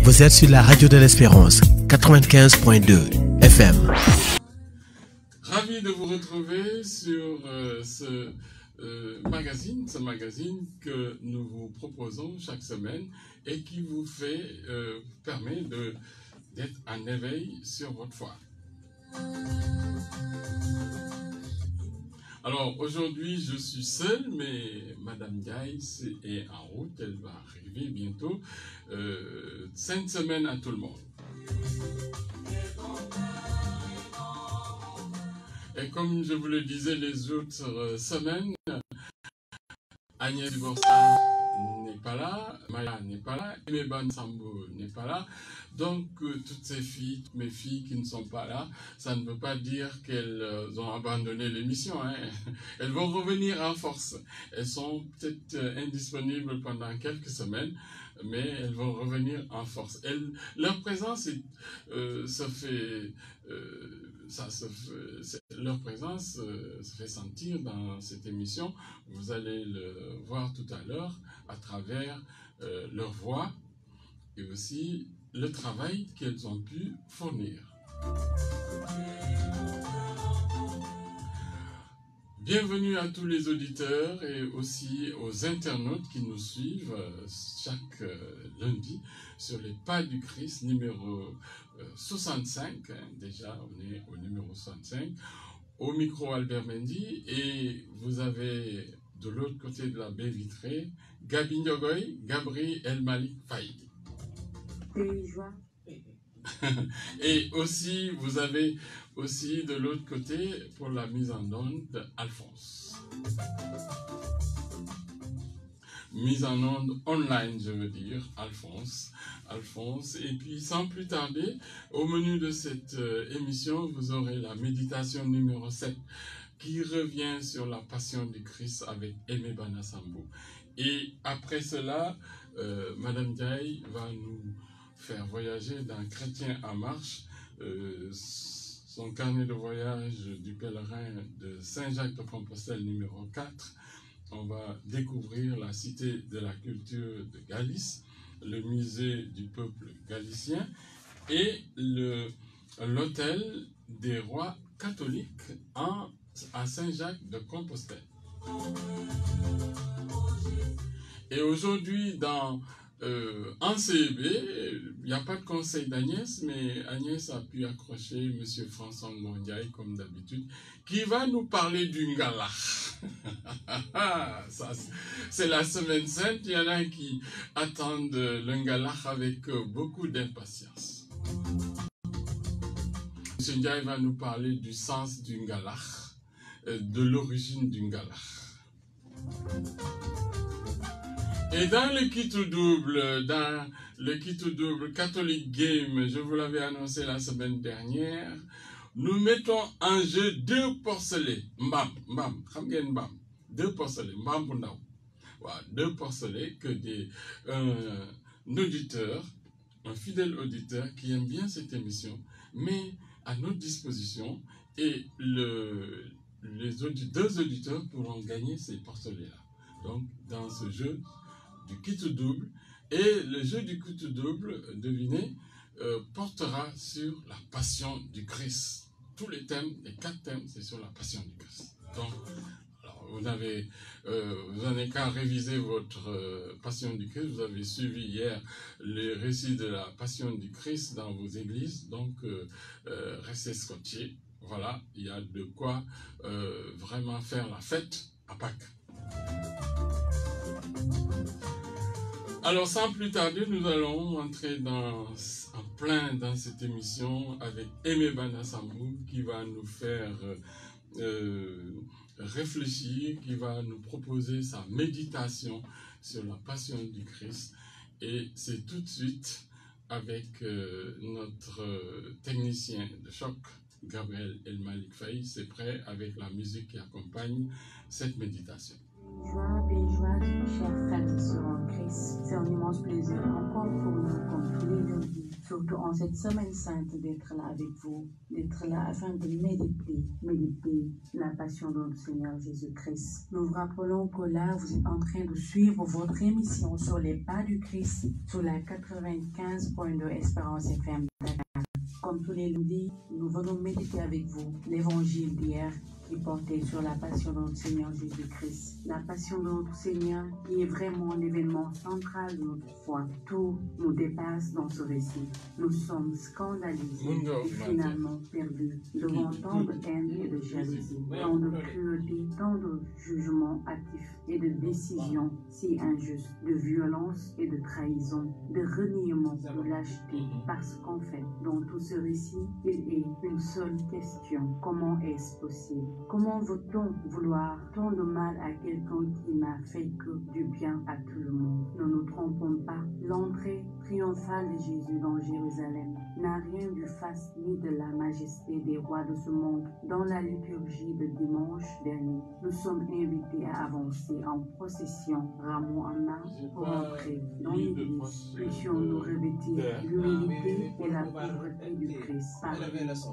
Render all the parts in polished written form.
Vous êtes sur la radio de l'Espérance, 95.2 FM. Ravi de vous retrouver sur ce magazine que nous vous proposons chaque semaine et qui vous permet d'être en éveil sur votre foi. Alors aujourd'hui je suis seul, mais Madame Dice est en route, elle va arriver bientôt. Sainte semaine à tout le monde. Et comme je vous le disais les autres semaines, Agnès Duboursa n'est pas là, Maya n'est pas là, Aimé Bansambo n'est pas là. Donc toutes ces filles, toutes mes filles qui ne sont pas là, ça ne veut pas dire qu'elles ont abandonné l'émission. Hein. Elles vont revenir en force. Elles sont peut-être indisponibles pendant quelques semaines, mais elles vont revenir en force. Leur présence leur présence se fait sentir dans cette émission. Vous allez le voir tout à l'heure à travers leur voix et aussi le travail qu'elles ont pu fournir. Bienvenue à tous les auditeurs et aussi aux internautes qui nous suivent chaque lundi sur les pas du Christ numéro 65. Déjà, on est au numéro 65. Au micro Albert Mendy, et vous avez de l'autre côté de la baie vitrée Gabi Nyogoy, Gabri El Malik Faïd. Et aussi, vous avez aussi de l'autre côté, pour la mise en onde, Alphonse. Mise en onde online, je veux dire, Alphonse. Et puis, sans plus tarder, au menu de cette émission, vous aurez la méditation numéro 7 qui revient sur la passion du Christ avec Aimé Banassambo. Et après cela, Madame Diaye va nous faire voyager dans Chrétien en marche, son carnet de voyage du pèlerin de Saint-Jacques-de-Compostelle numéro 4. On va découvrir la cité de la culture de Galice, le musée du peuple galicien et l'hôtel des rois catholiques à Saint-Jacques-de-Compostelle. Et aujourd'hui, en CEB, il n'y a pas de conseil d'Agnès, mais Agnès a pu accrocher M. François Ngondiaye, comme d'habitude, qui va nous parler du Ngala. Ça, c'est la semaine sainte, il y en a qui attendent le Ngala avec beaucoup d'impatience. M. Ndiaye va nous parler du sens du Ngala, de l'origine du Ngala. Et dans le kit double Catholic Game, je vous l'avais annoncé la semaine dernière, nous mettons en jeu 2 porcelets. Mbam, deux porcelets, mbam bundaw. Voilà, 2 porcelets que un fidèle auditeur qui aime bien cette émission, met à notre disposition, et les 2 auditeurs pourront gagner ces porcelets-là. Donc, dans ce jeu du kit double, et le jeu du kit double, devinez, portera sur la passion du Christ. Tous les 4 thèmes, c'est sur la passion du Christ. Donc, alors, vous n'avez qu'à réviser votre passion du Christ. Vous avez suivi hier les récits de la passion du Christ dans vos églises, donc restez scotchés. Voilà, il y a de quoi vraiment faire la fête à Pâques. Alors, sans plus tarder, nous allons entrer en plein dans cette émission avec Aimé Banassambo qui va nous faire réfléchir, qui va nous proposer sa méditation sur la passion du Christ. Et c'est tout de suite avec notre technicien de choc, Gabriel El Malik Faï. C'est prêt avec la musique qui accompagne cette méditation. Joie, chers frères et sœurs en Christ, c'est un immense plaisir encore pour nous, comme tous les lundis, se surtout en cette semaine sainte, d'être là avec vous, d'être là afin de méditer la passion de notre Seigneur Jésus-Christ. Nous vous rappelons que là, vous êtes en train de suivre votre émission sur les pas du Christ, sur la 95.2 Espérance FM. Comme tous les lundis, nous venons méditer avec vous l'évangile d'hier qui portait sur la passion de notre Seigneur Jésus-Christ. La passion de notre Seigneur qui est vraiment l'événement central de notre foi. Tout nous dépasse dans ce récit. Nous sommes scandalisés et finalement perdus devant tant de haine et de jalousie, tant de cruauté, tant de jugements hâtifs et de décisions si injustes, de violence et de trahison, de reniement, de lâcheté, parce qu'en fait, dans tout ce récit, il est une seule question. Comment est-ce possible? Comment veut-on vouloir tant de mal à quelqu'un qui n'a fait que du bien à tout le monde? Ne nous trompons pas, l'entrée triomphale de Jésus dans Jérusalem n'a rien du faste ni de la majesté des rois de ce monde. Dans la liturgie de dimanche dernier, nous sommes invités à avancer en procession, rameau en main, pour entrer dans l'église. Puissions-nous revêtir l'humilité et la pauvreté du Christ.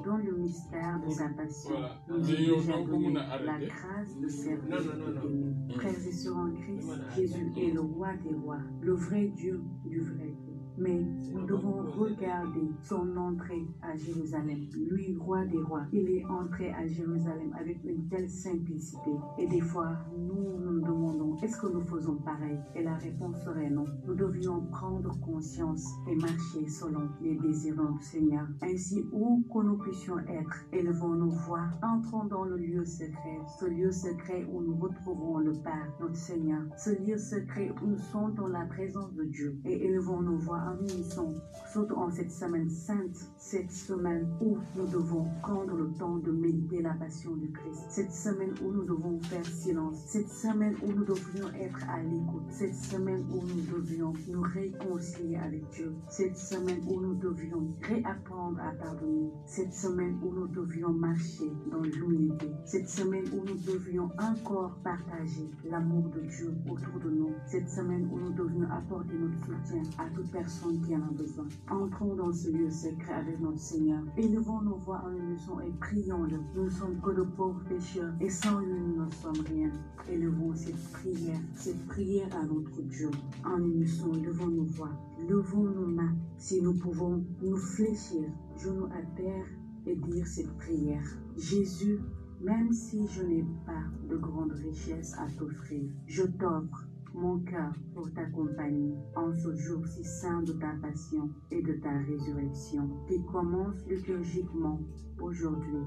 Dans le mystère de sa passion, nous est déjà donné la grâce de servir et d'aimer. Frères et sœurs en Christ, Jésus est le roi des rois, le vrai Dieu du vrai Dieu. Mais nous devons regarder son entrée à Jérusalem. Lui, roi des rois, il est entré à Jérusalem avec une telle simplicité. Et des fois, nous nous demandons, est-ce que nous faisons pareil? Et la réponse serait non. Nous devions prendre conscience et marcher selon les désirs de notre Seigneur. Ainsi, où que nous puissions être, élevons nos voix, entrons dans le lieu secret, ce lieu secret où nous retrouvons le Père, notre Seigneur, ce lieu secret où nous sommes dans la présence de Dieu, et élevons nos voix en unisson, surtout en cette semaine sainte, cette semaine où nous devons prendre le temps de méditer la passion du Christ, cette semaine où nous devons faire silence, cette semaine où nous devrions être à l'écoute, cette semaine où nous devions nous réconcilier avec Dieu, cette semaine où nous devions réapprendre à pardonner, cette semaine où nous devions marcher dans l'humilité, cette semaine où nous devions encore partager l'amour de Dieu autour de nous, cette semaine où nous devions apporter notre soutien à toute personne qui en a besoin. Entrons dans ce lieu secret avec notre Seigneur. Élevons nos voix en unisson et prions-le. Nous ne sommes que de pauvres pécheurs et sans lui nous ne sommes rien. Élevons cette prière à notre Dieu. En unisson, levons nos voix, levons nos mains. Si nous pouvons nous fléchir, genoux à terre et dire cette prière. Jésus, même si je n'ai pas de grande richesse à t'offrir, je t'offre mon cœur pour t'accompagner en ce jour si saint de ta passion et de ta résurrection qui commence liturgiquement aujourd'hui.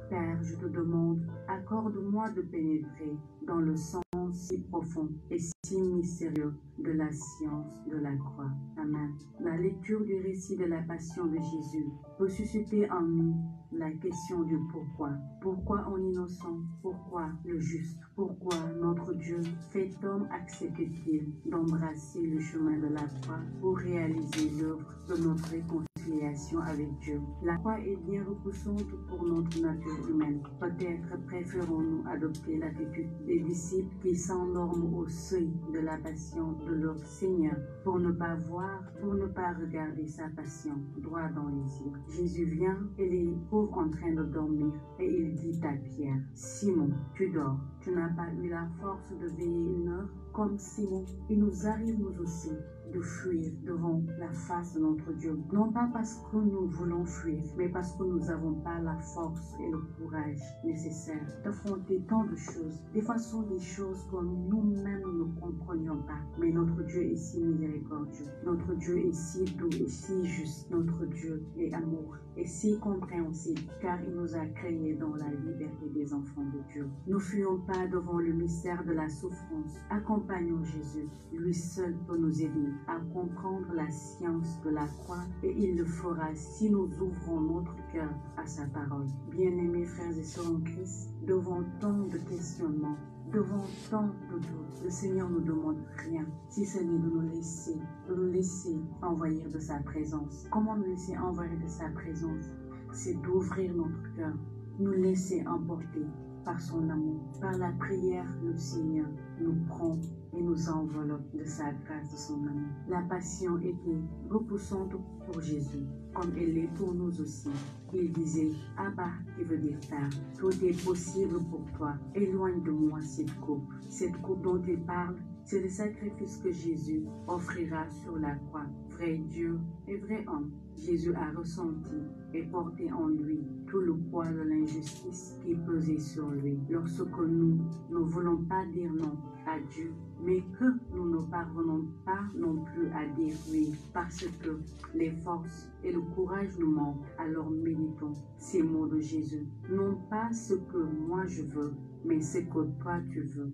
Père, je te demande, accorde-moi de pénétrer dans le sens si profond et si mystérieux de la science de la croix. Amen. La lecture du récit de la passion de Jésus peut susciter en nous la question du pourquoi. Pourquoi en innocent? Pourquoi le juste? Pourquoi notre Dieu fait homme accepte-t-il d'embrasser le chemin de la croix pour réaliser l'œuvre de notre réconciliation avec Dieu? La croix est bien repoussante pour notre nature humaine. Peut-être préférons-nous adopter l'attitude des disciples qui s'endorment au seuil de la passion de leur Seigneur pour ne pas voir, pour ne pas regarder sa passion droit dans les yeux. Jésus vient et les pauvres en train de dormir et il dit à Pierre, Simon, tu dors, tu n'as pas eu la force de veiller une heure comme Simon. Il nous arrive nous aussi de fuir devant la face de notre Dieu. Non pas parce que nous voulons fuir, mais parce que nous n'avons pas la force et le courage nécessaires d'affronter tant de choses. Des fois, ce sont des choses que nous-mêmes ne comprenions pas. Mais notre Dieu est si miséricordieux. Notre Dieu est si doux et si juste. Notre Dieu est amour et si compréhensible, car il nous a créés dans la liberté des enfants de Dieu. Ne fuyons pas devant le mystère de la souffrance. Accompagnons Jésus. Lui seul peut nous aider à comprendre la science de la croix et il le fera si nous ouvrons notre cœur à sa parole. Bien-aimés frères et sœurs en Christ, devant tant de questionnements, devant tant de doutes, le Seigneur ne nous demande rien, si ce n'est de nous laisser envahir de sa présence. Comment nous laisser envahir de sa présence? C'est d'ouvrir notre cœur, nous laisser emporter par son amour. Par la prière, le Seigneur nous prend et nous enveloppe de sa grâce, de son amour. La passion était repoussante pour Jésus, comme elle l'est pour nous aussi. Il disait, Abba, qui veut dire Père, tout est possible pour toi. Éloigne de moi cette coupe. Cette coupe dont il parle, c'est le sacrifice que Jésus offrira sur la croix. Vrai Dieu et vrai homme, Jésus a ressenti et porté en lui tout le poids de l'injustice qui pesait sur lui. Lorsque nous ne voulons pas dire non à Dieu, mais que nous ne parvenons pas non plus à dire oui, parce que les forces et le courage nous manquent, alors méditons ces mots de Jésus. Non pas ce que moi je veux, mais ce que toi tu veux.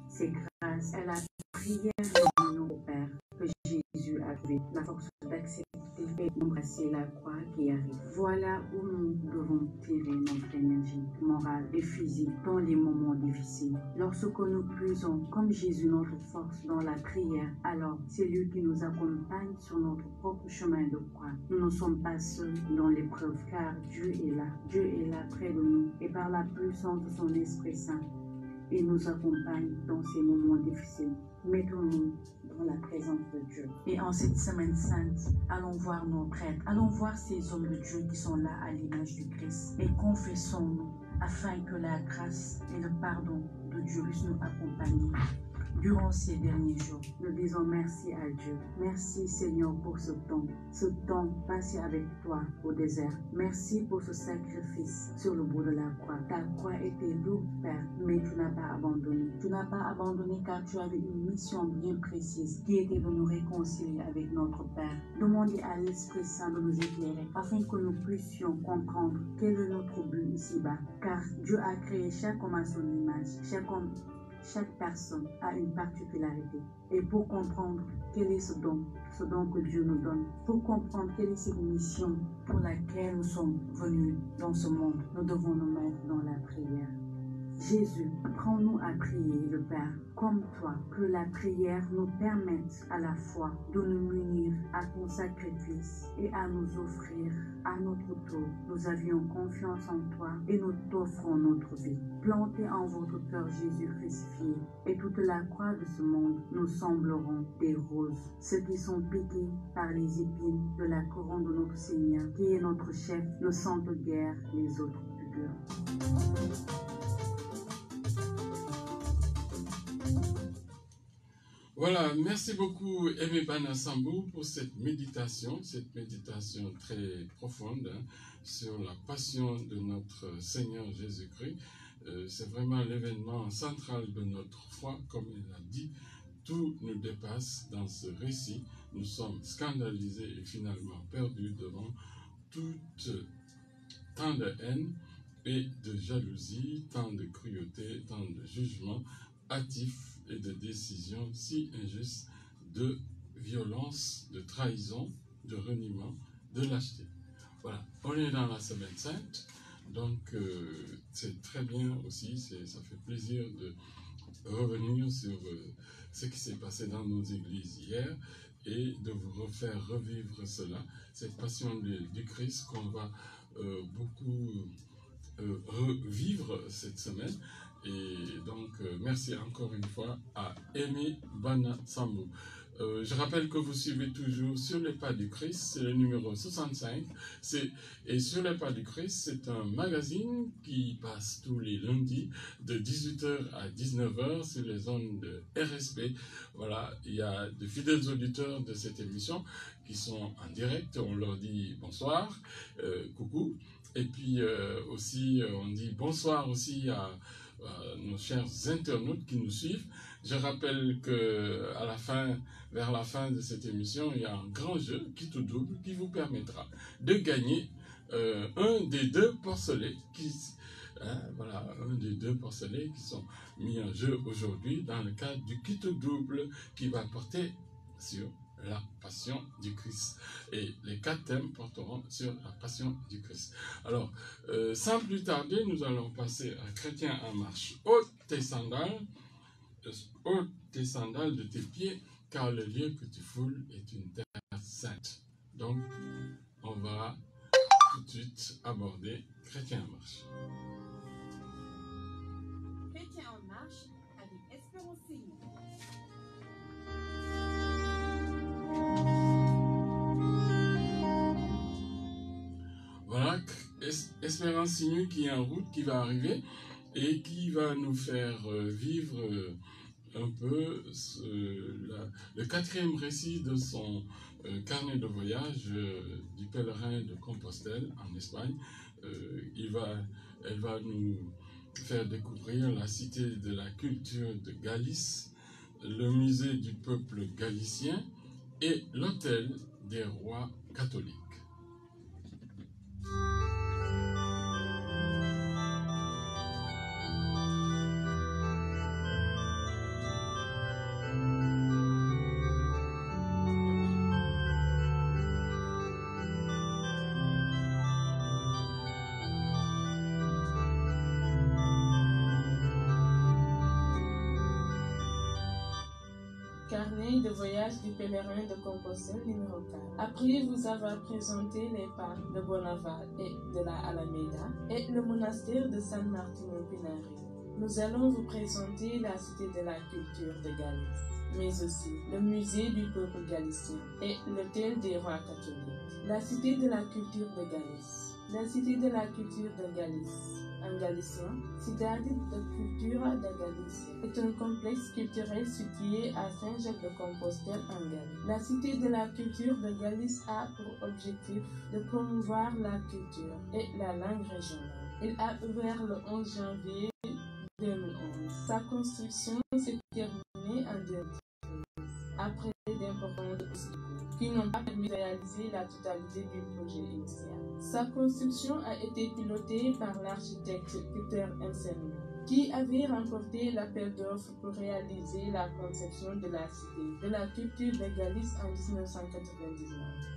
C'est grâce à la prière de nos Père que Jésus a trouvé la force d'accepter et d'embrasser la croix qui arrive. Voilà où nous devons tirer notre énergie morale et physique dans les moments difficiles. Lorsque nous puisons comme Jésus notre force dans la prière, alors c'est lui qui nous accompagne sur notre propre chemin de croix. Nous ne sommes pas seuls dans l'épreuve car Dieu est là. Dieu est là près de nous et par la puissance de son Esprit Saint, il nous accompagne dans ces moments difficiles. Mettons-nous dans la présence de Dieu. Et en cette semaine sainte, allons voir nos prêtres, allons voir ces hommes de Dieu qui sont là à l'image du Christ et confessons-nous afin que la grâce et le pardon de Dieu puissent nous accompagner durant ces derniers jours. Nous disons merci à Dieu. Merci Seigneur pour ce temps passé avec toi au désert. Merci pour ce sacrifice sur le bout de la croix. Ta croix était lourde, Père, mais tu n'as pas abandonné. Tu n'as pas abandonné car tu avais une mission bien précise qui était de nous réconcilier avec notre Père. Demandez à l'Esprit Saint de nous éclairer afin que nous puissions comprendre quel est notre but ici-bas. Car Dieu a créé chaque homme à son image. Chaque personne a une particularité. Et pour comprendre quel est ce don que Dieu nous donne, pour comprendre quelle est cette mission pour laquelle nous sommes venus dans ce monde, nous devons nous mettre dans la prière. Jésus, prends-nous à prier le Père comme toi, que la prière nous permette à la fois de nous munir à ton sacrifice et à nous offrir à notre tour. Nous avions confiance en toi et nous t'offrons notre vie. Plantez en votre cœur Jésus crucifié et toute la croix de ce monde nous sembleront des roses. Ceux qui sont piqués par les épines de la couronne de notre Seigneur, qui est notre chef, ne sentent guère les autres purs. Voilà, merci beaucoup Aimé Bana Sambou pour cette méditation très profonde sur la passion de notre Seigneur Jésus-Christ. C'est vraiment l'événement central de notre foi, comme il a dit. Tout nous dépasse dans ce récit. Nous sommes scandalisés et finalement perdus devant tant de haine et de jalousie, tant de cruauté, tant de jugement hâtif et de décisions si injustes, de violence, de trahison, de reniement, de lâcheté. Voilà, on est dans la semaine sainte, donc c'est très bien aussi, ça fait plaisir de revenir sur ce qui s'est passé dans nos églises hier et de vous refaire revivre cela, cette passion du Christ qu'on va beaucoup revivre cette semaine. Et donc, merci encore une fois à Aimé Bana Sambou. Je rappelle que vous suivez toujours Sur les pas du Christ, c'est le numéro 65. Et Sur les pas du Christ, c'est un magazine qui passe tous les lundis de 18h à 19h sur les ondes de RSP. Voilà, il y a de fidèles auditeurs de cette émission qui sont en direct. On leur dit bonsoir, coucou. Et puis aussi, on dit bonsoir aussi à nos chers internautes qui nous suivent. Je rappelle que vers la fin de cette émission, il y a un grand jeu qui tout double qui vous permettra de gagner un des deux porcelets qui sont mis en jeu aujourd'hui dans le cadre du kit double qui va porter sur la passion du Christ. Et les 4 thèmes porteront sur la passion du Christ. Alors, sans plus tarder, nous allons passer à Chrétien en marche. Ôte tes sandales de tes pieds, car le lieu que tu foules est une terre sainte. Donc, on va tout de suite aborder Chrétien en marche. marche avec Espérance Signou. Voilà, Espérance Signou qui est en route, qui va arriver et qui va nous faire vivre un peu le quatrième récit de son carnet de voyage du pèlerin de Compostelle en Espagne. Elle va nous faire découvrir la cité de la culture de Galice, le musée du peuple galicien et l'hôtel des rois catholiques. Carnet de voyage du pèlerin de Compostelle numéro 4. Après vous avoir présenté les parcs de Bonaval et de la Alameda et le monastère de San Martino Pinari, nous allons vous présenter la cité de la culture de Galice, mais aussi le musée du peuple galicien et l'hôtel des rois catholiques. La cité de la culture de Galice. La cité de la culture de Galice. En galicien, Cidade de Cultura de Galicia est un complexe culturel situé à Saint-Jacques-de-Compostelle en Galice. La Cité de la culture de Galice a pour objectif de promouvoir la culture et la langue régionale. Il a ouvert le 11 janvier 2011. Sa construction s'est terminée en 2013, après d'importantes obstacles qui n'ont pas permis de réaliser la totalité du projet initial. Sa construction a été pilotée par l'architecte Peter Anselmo, qui avait remporté l'appel d'offres pour réaliser la conception de la cité de la culture de Galice en 1999.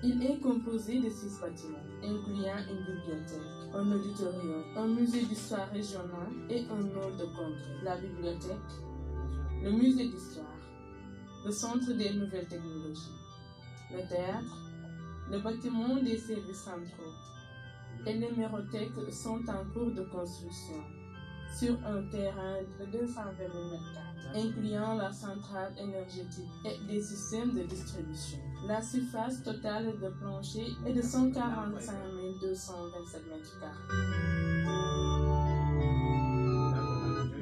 Il est composé de 6 bâtiments, incluant une bibliothèque, un auditorium, un musée d'histoire régionale et un hall de congrès. La bibliothèque, le musée d'histoire, le centre des nouvelles technologies, le théâtre, le bâtiment des services centraux et l'hémérothèque sont en cours de construction sur un terrain de 220 m², incluant la centrale énergétique et des systèmes de distribution. La surface totale de plancher est de 145 227 m².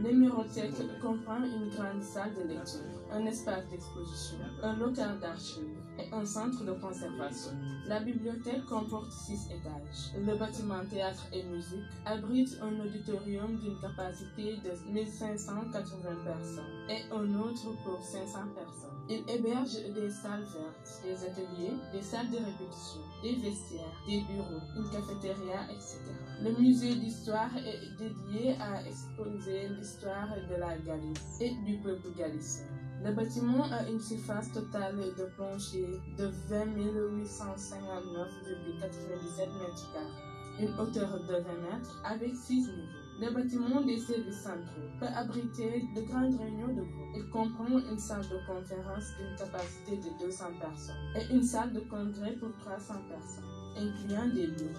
L'hémérothèque comprend une grande salle de lecture, un espace d'exposition, un local d'archives et un centre de conservation. La bibliothèque comporte 6 étages. Le bâtiment théâtre et musique abrite un auditorium d'une capacité de 1580 personnes et un autre pour 500 personnes. Il héberge des salles vertes, des ateliers, des salles de répétition, des vestiaires, des bureaux, une cafétéria, etc. Le musée d'histoire est dédié à exposer l'histoire de la Galice et du peuple galicien. Le bâtiment a une surface totale de plancher de 20 859,97 m², une hauteur de 20 mètres avec 6 niveaux. Le bâtiment des services centraux peut abriter de grandes réunions de groupe. Il comprend une salle de conférence d'une capacité de 200 personnes et une salle de congrès pour 300 personnes, incluant des bureaux.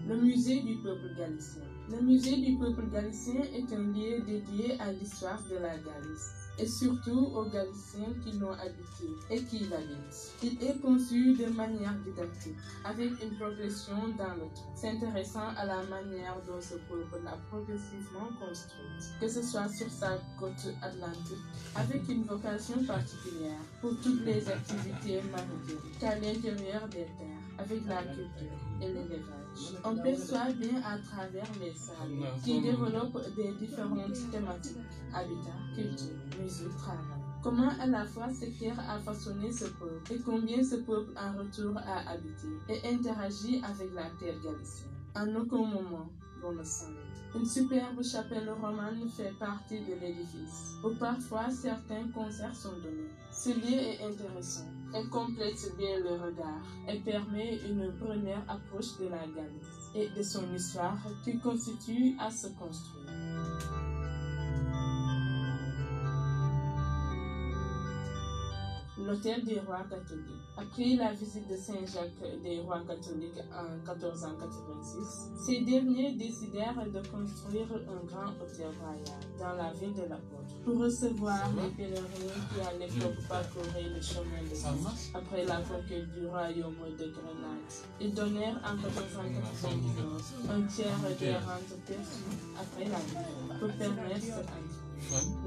Le musée du peuple galicien. Le musée du peuple galicien est un lieu dédié à l'histoire de la Galice et surtout aux Galiciens qui l'ont habité et qui l'habitent. Il est conçu de manière didactique, avec une progression dans le temps, s'intéressant à la manière dont ce peuple a progressivement construit, que ce soit sur sa côte atlantique, avec une vocation particulière pour toutes les activités maritimes, qu'à l'intérieur des terres, avec la culture et l'élevage. On perçoit bien à travers les salles qui développent des différentes thématiques, habitat, culture, musique, travail. Comment à la fois cette terre a façonné ce peuple et combien ce peuple en retour a habité et interagi avec la terre galicienne. En aucun moment, on le sent. Une superbe chapelle romane fait partie de l'édifice, où parfois certains concerts sont donnés. Ce lieu est intéressant. Elle complète bien le regard et permet une première approche de la Galice et de son histoire qui constitue à se construire. l'hôtel des rois catholiques. Après la visite de Saint-Jacques des rois catholiques en 1486, ces derniers décidèrent de construire un grand hôtel royal dans la ville de l'Apôtre pour recevoir les pèlerins qui à l'époque parcouraient le chemin de Christ après la conquête du royaume de Grenade. Ils donnèrent en 1499 un tiers des rentes perçues après la guerre pour permettre cette entrée.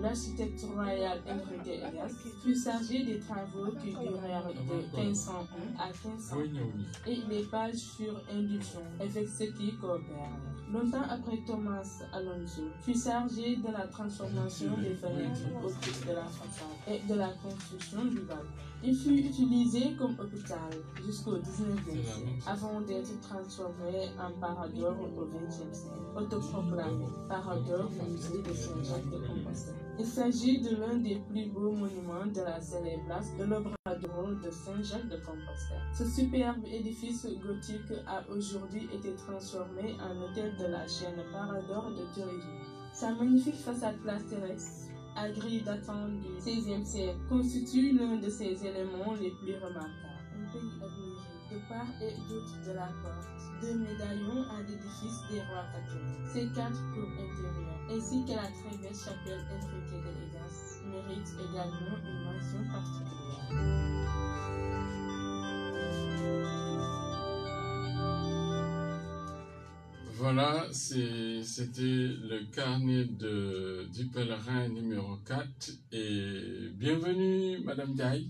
L'architecte royal Enrique Elias fut chargé des travaux qui durèrent de 1501 à 1501 et les pages furent indulgentes avec ceux qui coopèrent. Longtemps après, Thomas Alonso fut chargé de la transformation des fenêtres optiques de la façade et de la construction du balcon. Il fut utilisé comme hôpital jusqu'au 19e siècle, avant d'être transformé en parador au 20e siècle, autoproclamé parador du musée de Saint-Jacques de Compostelle. Il s'agit de l'un des plus beaux monuments de la célèbre place de l'Obrador de Saint-Jacques de Compostelle. Ce superbe édifice gothique a aujourd'hui été transformé en hôtel de la chaîne Parador de tourisme. Sa magnifique façade place terrestre à grille datant du XVIe siècle constitue l'un de ses éléments les plus remarquables. Un pays admiré de part et d'autre de la porte, 2 médaillons à l'édifice des rois catholiques, ses 4 cours intérieures, ainsi que la très belle chapelle Enrique de Elias mérite également une mention particulière. Voilà, c'était le carnet du pèlerin numéro 4 et bienvenue Madame Diaye.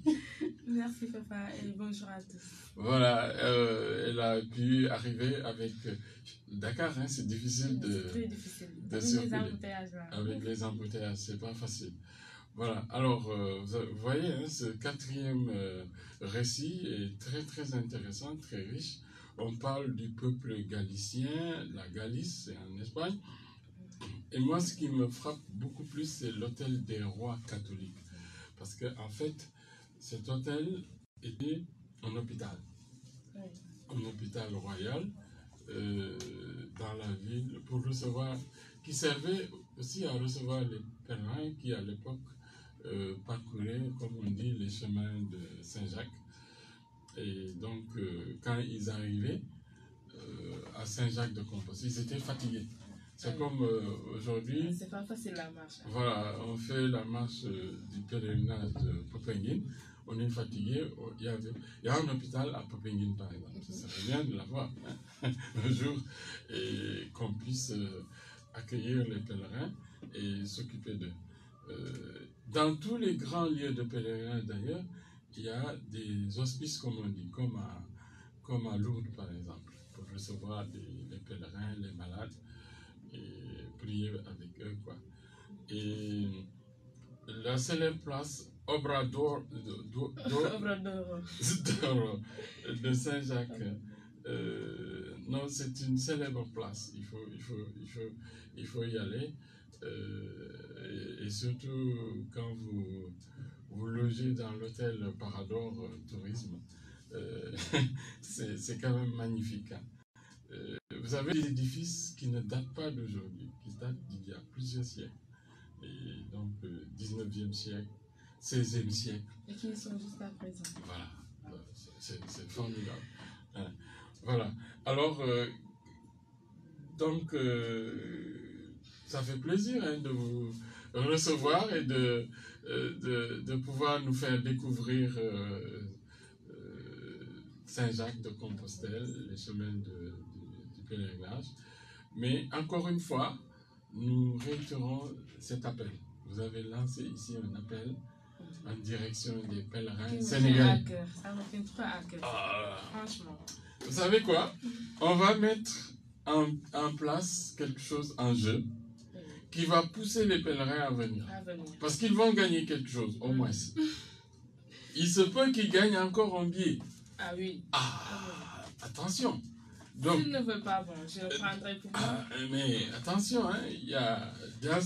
Merci papa et bonjour à tous. Voilà, elle a pu arriver avec Dakar, hein, c'est difficile de circuler. Avec les embouteillages, c'est pas facile. Voilà, alors vous voyez, hein, ce 4e récit est très très intéressant, très riche. On parle du peuple galicien, la Galice, c'est en Espagne. Et moi, ce qui me frappe beaucoup plus, c'est l'hôtel des rois catholiques. Parce qu'en fait, cet hôtel était un hôpital. Un hôpital royal dans la ville pour recevoir, qui servait aussi à recevoir les pèlerins qui, à l'époque, parcouraient, comme on dit, les chemins de Saint-Jacques. Et donc, quand ils arrivaient à Saint-Jacques de Compostelle, ils étaient fatigués. C'est comme aujourd'hui. C'est pas facile la marche. Voilà, on fait la marche du pèlerinage de Popenguine. On est fatigué. Il y a un hôpital à Popenguine, par exemple. Ça serait bien de l'avoir un jour et qu'on puisse accueillir les pèlerins et s'occuper d'eux. Dans tous les grands lieux de pèlerinage, d'ailleurs, il y a des hospices, comme on dit, comme à Lourdes, par exemple, pour recevoir les pèlerins, les malades, et prier avec eux, quoi. Et la célèbre place Obrador de Saint-Jacques, non, c'est une célèbre place. Il faut y aller. Et surtout quand vous logez dans l'hôtel Parador Tourisme, c'est quand même magnifique. Hein. Vous avez des édifices qui ne datent pas d'aujourd'hui, qui datent d'il y a plusieurs siècles. Et donc, 19e siècle, 16e siècle. Et qui sont jusqu'à présent. Voilà, c'est formidable. Hein. Voilà, alors, donc, ça fait plaisir, hein, de vous recevoir et de pouvoir nous faire découvrir Saint-Jacques de Compostelle, les chemins du pèlerinage. Mais encore une fois, nous réitérons cet appel. Vous avez lancé ici un appel en direction des pèlerins sénégalais. Ça me fait trop à cœur. Franchement. Vous savez quoi? On va mettre en place quelque chose en jeu qui va pousser les pèlerins à venir. Parce qu'ils vont gagner quelque chose, au moins. Il se peut qu'ils gagnent encore un billet. Ah oui. Ah, attention. Donc, S'il ne veut pas, bon, je le prendrai pour moi. Mais attention, hein, il y a dans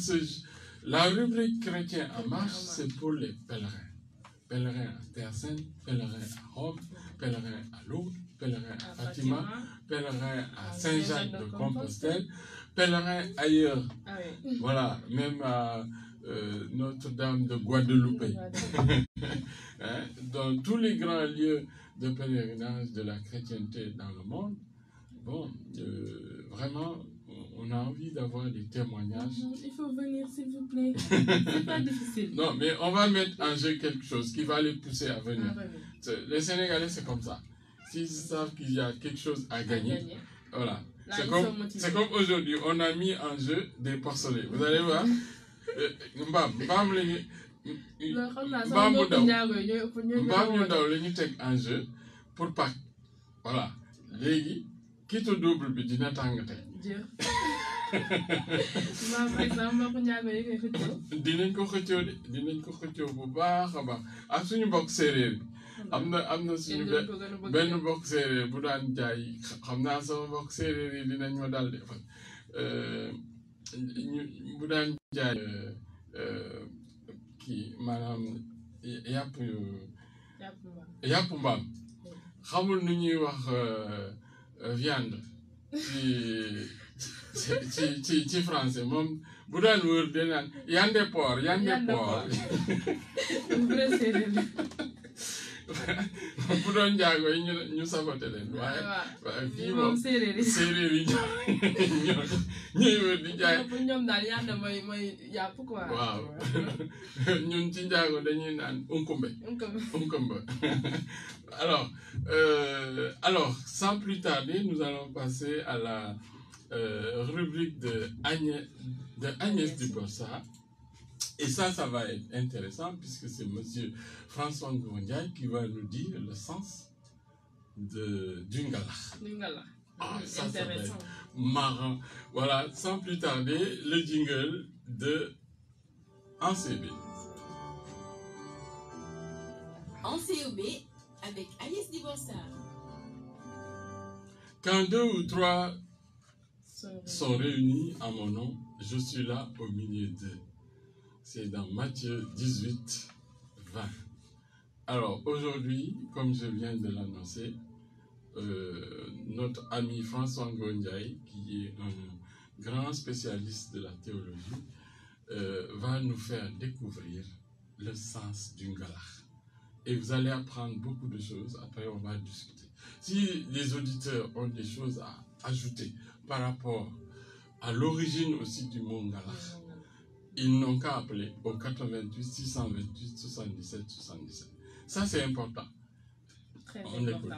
la rubrique chrétien en marche, c'est pour les pèlerins. Pèlerins à Terre Sainte, pèlerins à Rome, pèlerins à Lourdes, pèlerins à Fatima, pèlerins à Saint-Jacques de Compostelle, pèlerins ailleurs. Ah oui. Voilà, même à Notre-Dame de Guadeloupe. hein, dans tous les grands lieux de pèlerinage de la chrétienté dans le monde. Bon, vraiment, on a envie d'avoir des témoignages. Il faut venir, s'il vous plaît. C'est pas difficile. Non, mais on va mettre en jeu quelque chose qui va les pousser à venir. Les Sénégalais, c'est comme ça. S'ils savent qu'il y a quelque chose à gagner, voilà. C'est comme aujourd'hui, on a mis en jeu des porcelets. Vous allez voir, mbaam yu ndaw la ñu teg en jeu pour Pâques. Voilà. Léegi kitu double bi dina tàng tey. dinañ ko xëccoo bu baax a baax ak suñu mbokk séeréer bi am na suñu benn mbokk séeréer bu daan jaay xam naa sama mbokk séeréer yi dinañ ma dal defal bu daan jaay kii maanaam yàpp mbaam xamul nu ñuy wax viande ci français moom bu daan wër de naan yande porc bu doon njaago yi ñu sabote leen waaye fii moom séeréer yi ñooy wër di jaay pour ñoom daal yande mooy yàpp quoi. waaw ñun ci njaago dañuy naan unkumbe alors sans plus tarder nous allons passer à la rubrique de Agnès Diborsa. Et ça va être intéressant puisque c'est monsieur François Ndiaye qui va nous dire le sens du ngalax. Ah, ça va être marrant. Voilà, sans plus tarder, le jingle de ANCB. ANCB avec Agnès Diborsa. Quand 2 ou 3 sont réunis à mon nom, je suis là au milieu d'eux. C'est dans Matthieu 18, 20. Alors aujourd'hui, comme je viens de l'annoncer, notre ami François Ndiaye, qui est un grand spécialiste de la théologie, va nous faire découvrir le sens du ngalax. Et vous allez apprendre beaucoup de choses, après on va discuter. Si les auditeurs ont des choses à ajouter par rapport à l'origine aussi du mot ngalax, ils n'ont qu'à appeler au 88 628 77 77. Ça, c'est important. Très on important.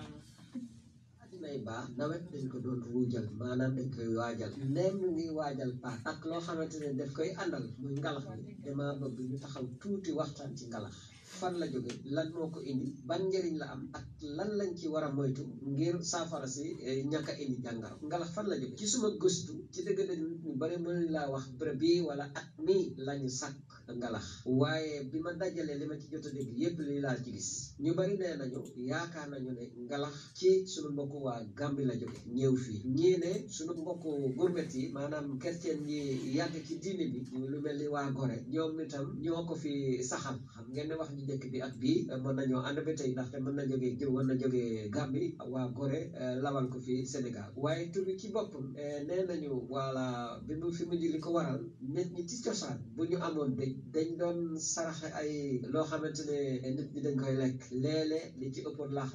May baax nawet dañ ko doon ruujal maanaam dañ koy waajal ndem ñu ngi waajal paak ak loo xamante ne daf koy àndal muy ngalax bi dama bëgg ñu taxaw tuuti waxtaan ci ngalax fan la jóge lan moo ko indi ban njëriñ la am ak lan lañ ci war a moytu ngir saafara si ñàkk a indi jàngaro ngalax fan la jóge ci suma gëstu ci dëgg-dëgg ñu bari mën laa wax bërëb bi wala at mi lañu sàkk ngalax waaye bi ma dajalee li ma ci jot a dégg yépp li laa ci gis ñu bari nee nañu yaakaar nañu ne ngalax ci sunu mbokku waa Gambie la jóge ñëw fii ñii ne sunu mbokku gourmet yi maanaam chrétien yi yàgg ci diine bi lu mel ni waa Gorée ñoom itam ñoo ko fi saxal xam ngeen ne wax ñu njëkk bi ak bii mën nañoo ànd ba tey ndaxte mën na jógee Gambie waa Gorée lawal ko fi Sénégal waaye tur bi ci boppam nee nañu wala bi mu fi mu ji li ko waral nit ñi ci cosaan bu ñu amoon dëj dañ doon saraxe ay loo xamante ne nit ñi dañ koy lekk léeg-léeg li ci ëppoon laax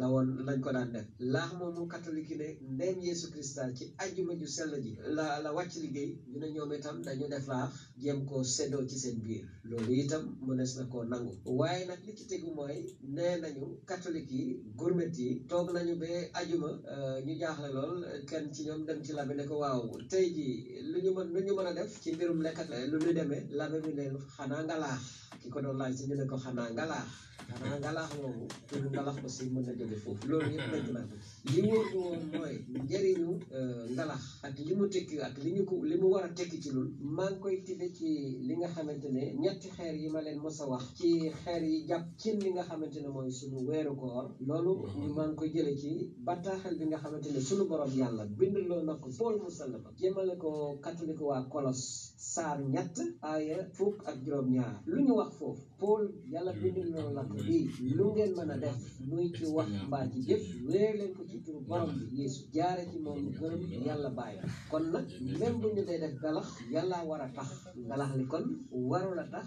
la woon lañ ko daan def laax moomu catholique yi ne ndem Yeesu Krista ci ajjuma ju sell ji la wàcc liggéey ñu ne ñoom itam dañu def laax jéem koo séddoo ci seen biir loolu itam mënees na koo nangu waaye nag li ci tegu mooy nee nañu catholique yi gourmet yi toog nañu ba ajuma ñu jaaxle lool kenn ci ñoom dem ci labe ne ko waaw tey ji lu ñu mën a def ci mbirum lekkat lu ñu demee labe mi leen xanaa nga laax ki ko doon laaj si ñu ne ko xanaa nga laax moomu pour ngalax aussi mën na jóge foofu loolu yëpp dégg naa ko li wóor woon mooy njëriñu ngalax ak li mu tekki ak li mu war a tekki ci loolu maa ngi koy tibe ci li nga xamante ne ñetti xeer yi ma leen mos a wax ci xeer yi jàpp ci li nga xamante ne mooy sunu weeru koor loolu maa ngi koy jële ci bataaxel bi nga xamante ne sunu borom yàlla bindloo na ko Paul Musallama jëmale ko catholique waa Kolos saar ñett aaya 12 lu ñu wax foofu Paul yàlla bindil na la ko bii lu ngeen mën a def muy ci wax mbaa ci jëf wéer leen ko ci turu borom bi Yeesu jaare ci moom gërëm yàlla bàyyi kon nag même bu ñu dee def galax yàlla war a tax galax li kon warul a tax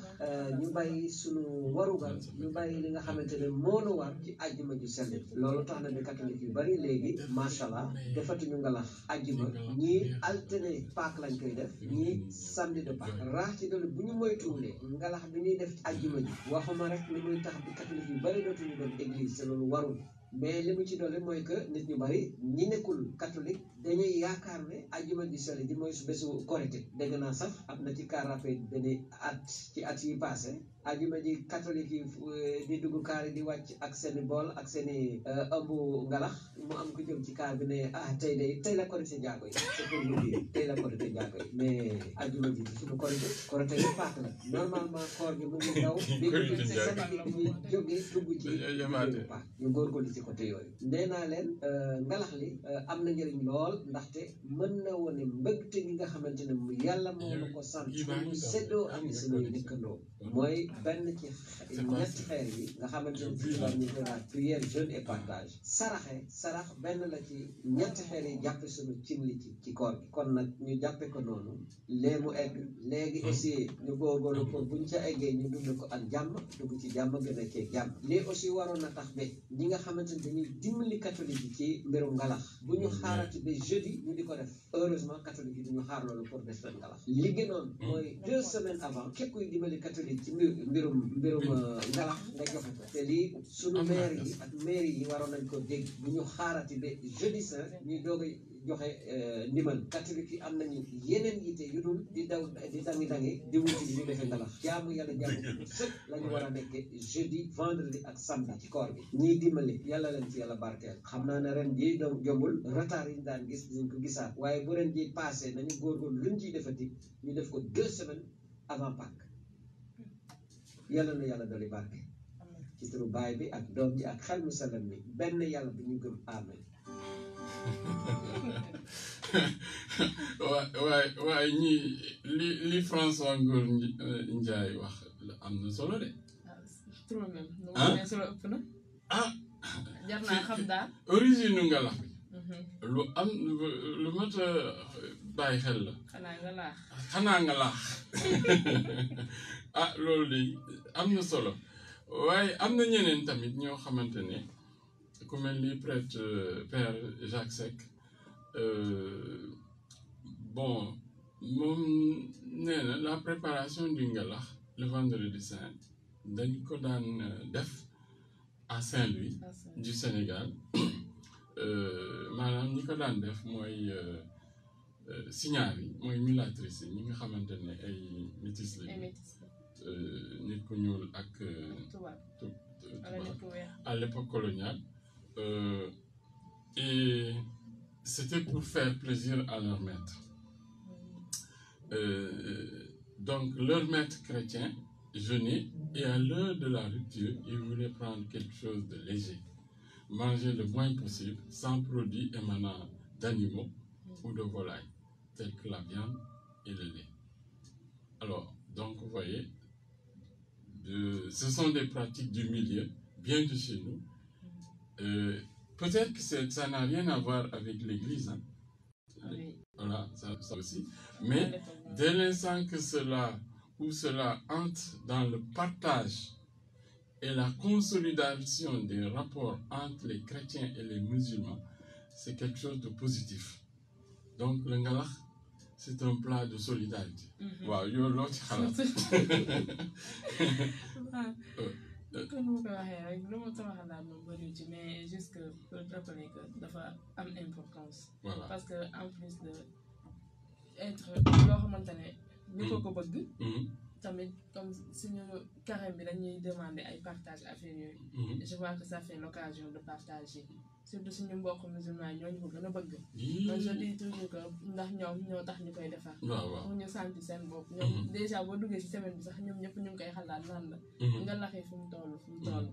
ñu bàyyi sunu warugal ñu bàyyi li nga xamante ne moo nu war ci àjjuma ju sell loolu tax na bi catholique yu bari léegi macha allah defatuñu ngalax àjjuma ñii altine Pâques lañ koy def ñii samedi de Pâques raax ci dolli bu ñu moytuwulee ngalax bi ñuy def àjjuma ji waxuma rek li muy tax bi catholique yu bari dootuñu dem église te loolu warul mais li mu ci dolli mooy que nit ñu bari ñi nekkul catholique dañuy yaakaar ne àjjuma ji sell ji mooy su bésu korité dégg naa sax am na ci car rapide benn at yi passé àjjuma ji catholique yi di dugg kaar yi di wàcc ak seeni bool ak seeni ëmb ngalax mu am ko jëm ci kaar bi ne tey la korité jaago yi c'est pour vous dire tey la korité jaago yi mais àjjuma ji suñu korité bi Pâques la normalement koor gi mu ngi daw bi ñuy jógee dugg ci Pâques ñu góorgóorlu ci côté yooyu nee naa leen ngalax li am na njëriñ lool ndaxte mën na wone mbëgte gi nga xamante ne mu yàlla moo na ko sant mu séddoo ak suñuy dëkkandoo mooy benn ci ñetti xeer yi nga xamante ne ci war ñu koy naan prière jeûne et partage sarax benn la ci ñetti xeer yi jàppe suñu cin li ci koor gi kon nag ñu jàppe ko noonu lee mu egg léegi aussi ñu góorgóorlu pour buñ ca eggee ñu dund ko ak jàmm dugg ci jàmm gën a cee jàmm lii aussi waroon na tax ba ñi nga xamante ne dañuy dimbali catholique yi ci mbirum ngalax bu ñu xaarati ba jeudi ñu di ko def heureusement catholique yi duñu xaar loolu pour def leen ngalax li gënoon mooy 2 semaines avant képp kuy dimbali catholique ci mbirum ngalax nga joxe ko te lii sunu maire yi ak mairie yi waroon nañ ko dégg bu ñu xaarati ba jeudi saint ñuy doog a joxe ndimbal catholique yi am nañu yeneen yitte yu dul di dangi di wuti di ñu defee ngalax jaamu yàlla jaamu sëpp la ñu war a nekkee jeudi vendredi ak samedi ci koor bi ñiy dimbali yàlla leen ci yàlla barkeel xam naa ne ren jii doom jombul retard yi ñu daan gis dinañ ko gisaat waaye bu ren jii passé nañu góorgóorlu luñ ciy defati ñu def ko 2 semaines avant Pâques yàlla na yàlla dolli barke ci turu baay bi ak doom ji ak xel mu sellam mi benn yàlla bi ñu gëm amen waaye ñii li François Ngor Ndiaye wax am na solo de. trop même. solo ëpp na. jar naa xam daal. origine ngalax bi. lu am lu mat a bàyyi xel la. xanaa nga laax loolu de am na solo waaye am na ñeneen tamit ñoo xamante ne ku mel ni prêtre Père Jacques Seck bon moom nee na la préparation du ngalax le vendredi saint dañ ko daan def à Saint-Louis du Sénégal maanaam ñi ko daan def mooy signaar yi mooy mulâtrices yi ñi nga xamante ne ay métis lañu nit ku ñuul ak tubaab à l'époque coloniale et c'était pour faire plaisir à leur maître donc leur maître chrétien jeûnait et à l'heure de la rupture il voulait prendre quelque chose de léger manger le moins possible sans produits émanant d'animaux ou de volailles tels que la viande et le lait. Alors, donc vous voyez, ce sont des pratiques du milieu, bien de chez nous. Peut-être que ça n'a rien à voir avec l'Église, hein. Voilà, ça aussi. Mais dès l'instant que cela entre dans le partage et la consolidation des rapports entre les chrétiens et les musulmans, c'est quelque chose de positif. Donc le ngalax c'est un plat de solidarité. waaw yow loo ci xalaat. comme ni ma ko waxee rek lu ma sama xalaat moom bëriwul ci mais juste que pour rappeler que dafa am importance. Voilà. Parce que en plus de être loo xamante ne ñu ko bëgg. tamit comme suñu carême bi dañuy demander ay partage affaire yooyu. Je vois que ça fait l'occasion de partager. Surtout suñu mbokk musulman ñooñu ko gën a bëgg. man je dis toujours que ndax ñoom ñoo tax ñu koy defar. pour ñu sentir seen bopp. ñoom déjà boo duggee ci semaine bi sax ñoom ñëpp ñu ngi koy xalaat lan la. nga laxee fu mu toll.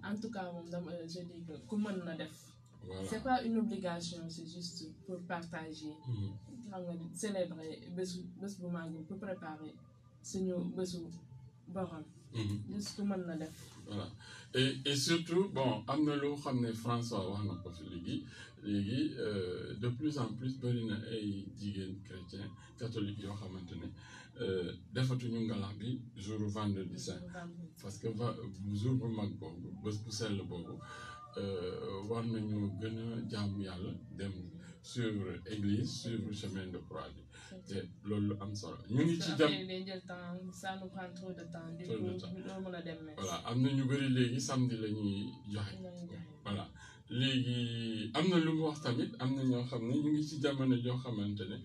En tout cas moom dama je dis que ku mën na def. Voilà. C'est pas une obligation, c'est juste pour partager. xam nga célébrer bés bu màgg pour préparer suñu bésu borom. juste mën na def. Voilà. Et surtout, bon, am na loo xam ne François wax na ko fi léegi de plus en plus bëri na ay jigéen chrétien catholique yoo xamante ne defatuñu ngalax bi jour vendredi saint parce que jour bu mag boobu bés bu sell boobu war nañu gën a jaamu yàlla dem suivre église suivre chemin de croix bi te loolu am solo ñu ngi ci dem ça nous prend trop de temps du coup doo mën a dem voilà am na ñu bëri léegi samedi la ñuy joxe voilà léegi am na lu mu wax tamit am na ñoo xam ne ñu ngi ci jamono joo xamante ne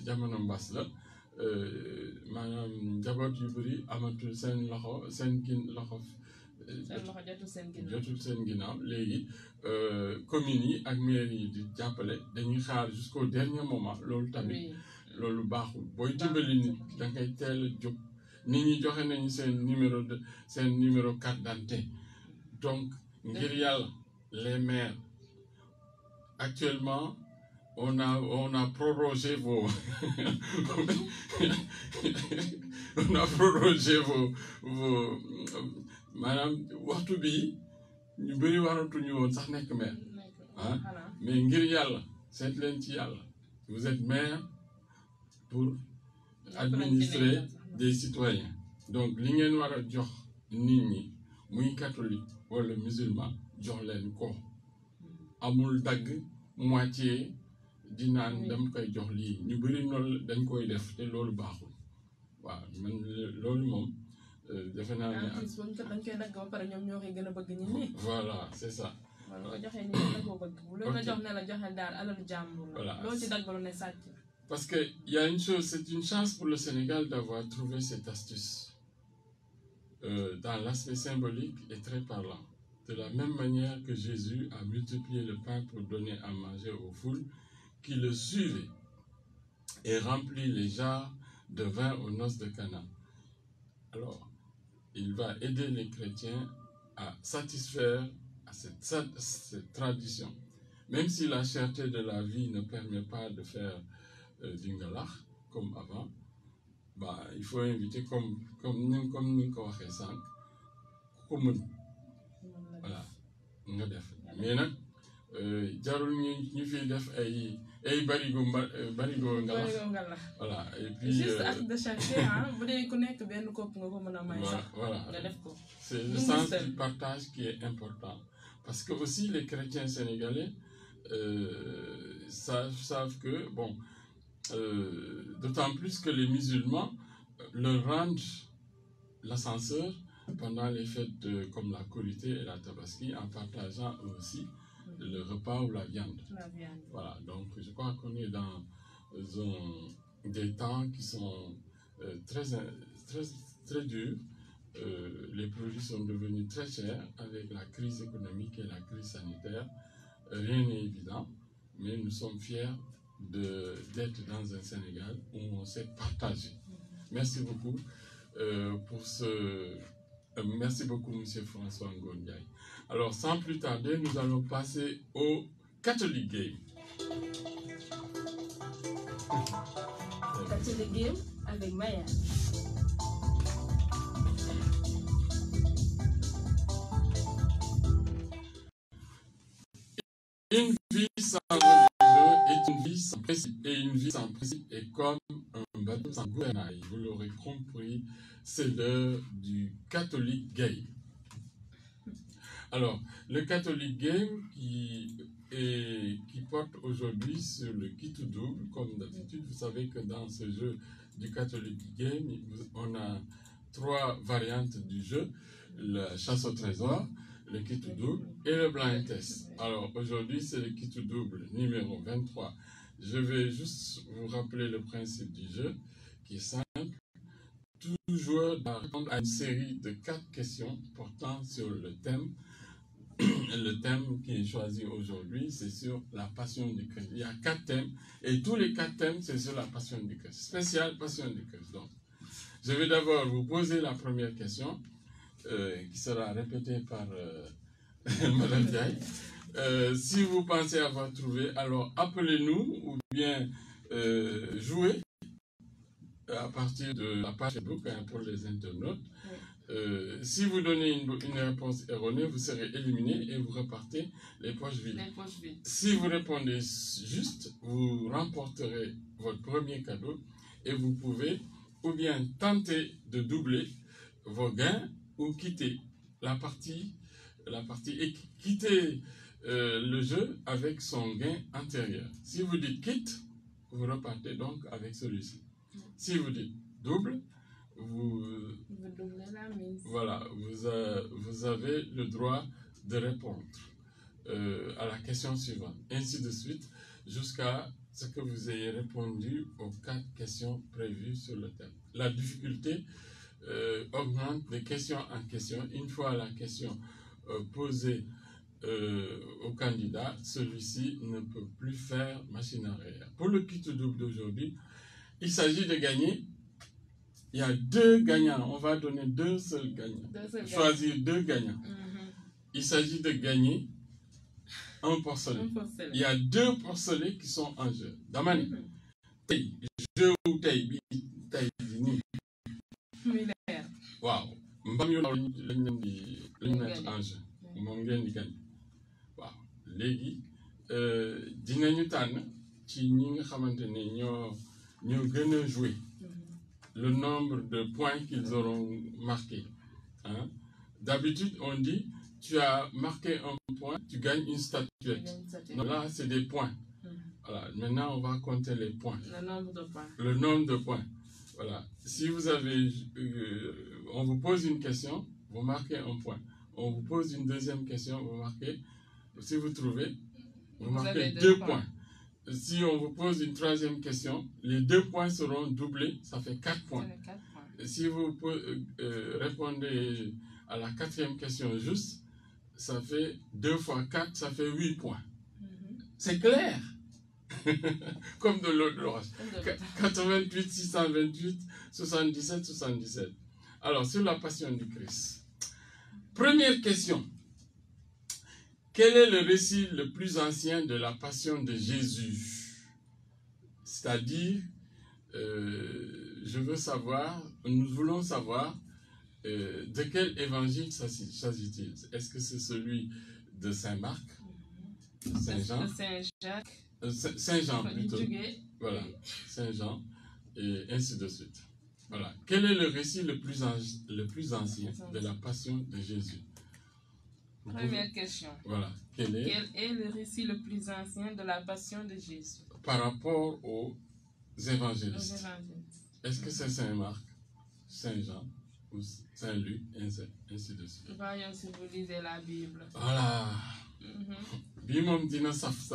jamono mbas la maanaam njaboot yu bëri amatul seen loxo loxo jotul seen ginnaaw léegi communes yi ak maires yi di jàppale dañuy xaar jusqu'au dernier moment loolu tamit loolu baaxul booy dimbali nit da ngay teel a jóg nit ñi joxe nañu seen numéro carte d'identité donc ngir yàlla les maires actuellement on a prorogé vos on a prorogé vos maanaam waxtu bi ñu bëri waratuñu woon sax nekk maire ah mais ngir yàlla seet leen ci yàlla vous êtes maire pour administrer des citoyens donc li ngeen war a jox nit ñi muy catholique wala musulman jox leen ko amul dagg moitié di naan dama koy jox lii ñu bëri noonu dañ koy def te loolu baaxul waaw man loolu moom defe naa ne dañ koy dagg ba pare ñoom ñoo koy gën a bëgg nit ñi. voilà c'est ça. wala ko joxee nit ñi da koo bëgg. bu leen la jox ne la joxe daal alalu jàmbur. voilà loo ci dagg lu ne sàcc. parce que y a une chose, c'est une chance pour le Sénégal d'avoir trouvé cette astuce dans l'aspect symbolique est très parlant. De la même manière que Jésus a multiplié le pain pour donner à manger aux foules qui le suivaient et remplit les jarres de vin aux noces de Cana. Alors, il va aider les chrétiens à satisfaire à cette tradition. Même si la cherté de la vie ne permet pas de faire du ngalakh comme avant, bah, il faut inviter comme ni ko waxee sànq ku mën voilà nga def mais nag jarul ñu fiy def ay barigo ngalax voilà et puis juste acte de charité bu dee ku nekk benn kopp nga ko mën a may sax nga def ko. C'est le sens du partage qui est important parce que aussi les chrétiens sénégalais savent que bon d'autant plus que les musulmans leur rendent l'ascenseur pendant les fêtes comme la Korité et la Tabaski en partageant aussi le repas ou la viande. Voilà, donc je crois qu'on est dans des temps qui sont très durs. Les produits sont devenus très chers avec la crise économique et la crise sanitaire. Rien n'est évident, mais nous sommes fiers d'être dans un Sénégal où on sait partager. Merci beaucoup merci beaucoup, M. François Ngondiaye. Alors, sans plus tarder, nous allons passer au Catholic Game. Catholic Game avec Maya. Une vie sans religion est une vie sans principe, et une vie sans principe est comme un bateau sans gouvernail. Vous l'aurez compris, c'est l'heure du Catholic Game. Alors, le Catholic Game qui porte aujourd'hui sur le kit ou double, comme d'habitude, vous savez que dans ce jeu du Catholic Game, on a 3 variantes du jeu, la chasse au trésor, le kit ou double et le blind test. Alors aujourd'hui, c'est le kit ou double numéro 23. Je vais juste vous rappeler le principe du jeu qui est simple. Tout joueur doit répondre à une série de 4 questions portant sur le thème. Le thème qui est choisi aujourd'hui, c'est sur la passion du Christ. Il y a 4 thèmes et tous les 4 thèmes, c'est sur la passion du Christ. Spécial passion du Christ. Donc, je vais d'abord vous poser la première question. Qui sera répété par Madame Diaye. Si vous pensez avoir trouvé, alors appelez-nous ou bien jouez à partir de la page Facebook pour les internautes. Oui. Si vous donnez une réponse erronée, vous serez éliminé et vous repartez les poches vides. Les poches vides. Si vous répondez juste, vous remporterez votre premier cadeau et vous pouvez ou bien tenter de doubler vos gains ou quitter la partie et quitter le jeu avec son gain antérieur. Si vous dites quitte, vous repartez donc avec celui-ci. Si vous dites double, vous doublez la mise. Voilà, vous avez le droit de répondre à la question suivante, ainsi de suite, jusqu'à ce que vous ayez répondu aux 4 questions prévues sur le thème. La difficulté augmente de question en question. Une fois la question posée au candidat, celui-ci ne peut plus faire machine arrière. Pour le kit double d'aujourd'hui, il s'agit de gagner. Il y a 2 gagnants. On va donner 2 seuls gagnants. Choisir 2 gagnants. Il s'agit de gagner un porcelet. Il y a 2 porcelets qui sont en jeu. Damani, jeu ou taille, waaw, mbam yu ndaw lañ mettre en jeu. Moom ngeen di gañ. Waaw, léegi dinañu tànn ci ñi nga xamante ne ñoo gën a jouer le nombre de points qu'ils auront marqué. Hein? D'habitude, on dit, tu as marqué un point, tu gagnes une statuette. Donc là, c'est des points. Voilà. Maintenant, on va compter les points. Le nombre de points. Le nombre de points. Voilà. Si vous avez... on vous pose une question, vous marquez un point. On vous pose une deuxième question, vous marquez... Si vous trouvez, vous marquez 2 points. Si on vous pose une 3e question, les 2 points seront doublés, ça fait 4 points. Si vous répondez à la 4e question juste, ça fait 2 fois 4, ça fait 8 points. C'est clair. Comme de l'eau de l'orage. 88 628 77 77. Alors, sur la passion du Christ. Première question. Quel est le récit le plus ancien de la passion de Jésus? C'est-à-dire, nous voulons savoir de quel évangile s'agit-il? Est-ce que c'est celui de Saint-Marc, Saint-Jean, Saint-Jean plutôt, voilà, Saint-Jean, et ainsi de suite. Voilà. Quel est le récit le plus ancien de la passion de Jésus? Première question. Voilà. Quel est le récit le plus ancien de la passion de Jésus? Par rapport aux évangélistes. Est-ce que c'est Saint-Marc, Saint-Jean ou Saint-Luc, ainsi de suite? Voyons si vous lisez la Bible. Voilà. Bimom dina saf.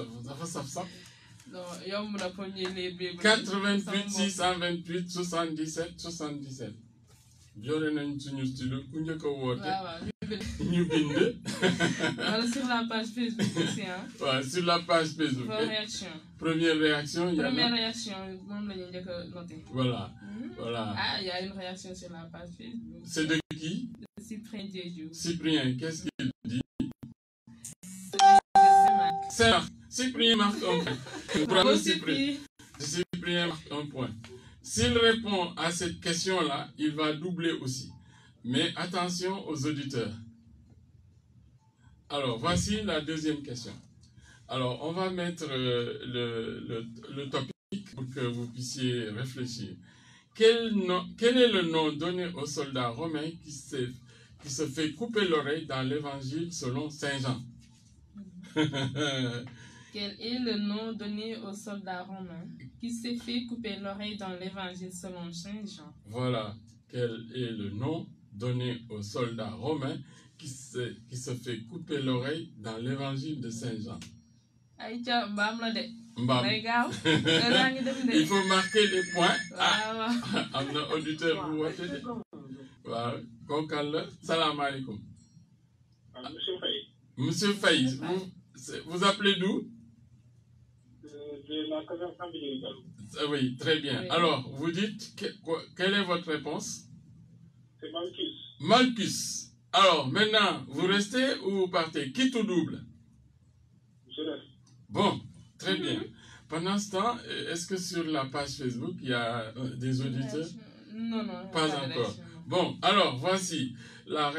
Non, yom na premier les Bibles. 88 628 77 77. Jore nañ suñu stylo ku ñëk woote. Ñu bind. Voilà, sur la page Facebook aussi, hein? Ouais, sur la page Facebook. Première réaction. Première réaction, moom la ñu njëkk a noté. Voilà. Voilà. Ah, il y a une réaction sur la page Facebook. C'est de qui? De Cyprien Diédiou. Cyprien, qu'est-ce qu'il dit? Saint-Marc. Cyprien marque un point. Bravo Cyprien. Cyprien marque un point. S'il répond à cette question-là, il va doubler aussi. Mais attention aux auditeurs. Alors, voici la deuxième question. Alors, on va mettre le topic pour que vous puissiez réfléchir. Quel est le nom donné au soldat romain qui se fait couper l'oreille dans l'évangile selon Saint Jean? Quel est le nom donné au soldat romain qui s'est fait couper l'oreille dans l'évangile selon Saint Jean? Voilà. Quel est le nom donné au soldat romain qui se fait couper l'oreille dans l'évangile de Saint Jean? Aïcha, mbam la de. Mbam. Il faut marquer les points. Ah, am na auditeur bu wote de. Waaw, kookal la. Salam alaikum. Monsieur Faye. Monsieur Faye, vous appelez d'où? De la caserne Saint-Villers. Oui, très bien. Oui. Alors, vous dites, quelle est votre réponse? C'est Malchus. Malchus. Alors, maintenant, vous restez ou vous partez? Quitte ou double? Je reste. Bon, très bien. Pendant ce temps, est-ce que sur la page Facebook, il y a des auditeurs? Non, non. Pas encore. Bon, alors, voici la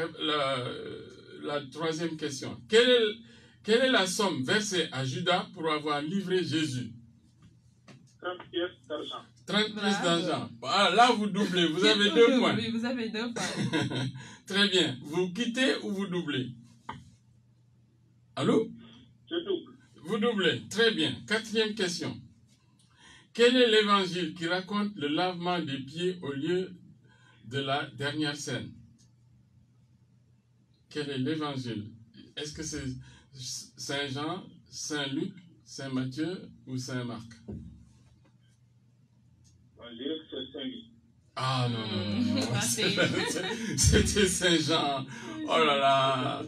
troisième question. Quelle est la somme versée à Judas pour avoir livré Jésus? 30 pièces d'argent. 30 pièces d'argent. Ah, là, vous doublez. Vous avez 2 points. Oui, vous avez 2 points. Très bien. Vous quittez ou vous doublez? Allô? Je double. Vous doublez. Très bien. 4e question. Quel est l'évangile qui raconte le lavement des pieds au lieu de la dernière scène? Quel est l'évangile? Est-ce que c'est Saint Jean, Saint Luc, Saint Matthieu ou Saint Marc? Je dirais que c'est Saint-Luc. Ah non. C'était Saint Jean. Oh là là.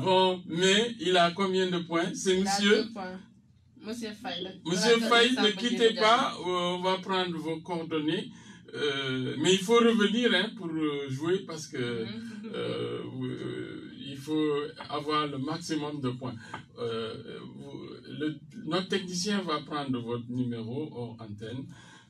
Bon, mais il a combien de points? C'est monsieur? Il a 2 points. Monsieur Faye. Monsieur Faye, ne quittez pas. On va prendre vos coordonnées. Mais il faut revenir pour jouer parce que il faut avoir le maximum de points. Notre technicien va prendre votre numéro hors antenne.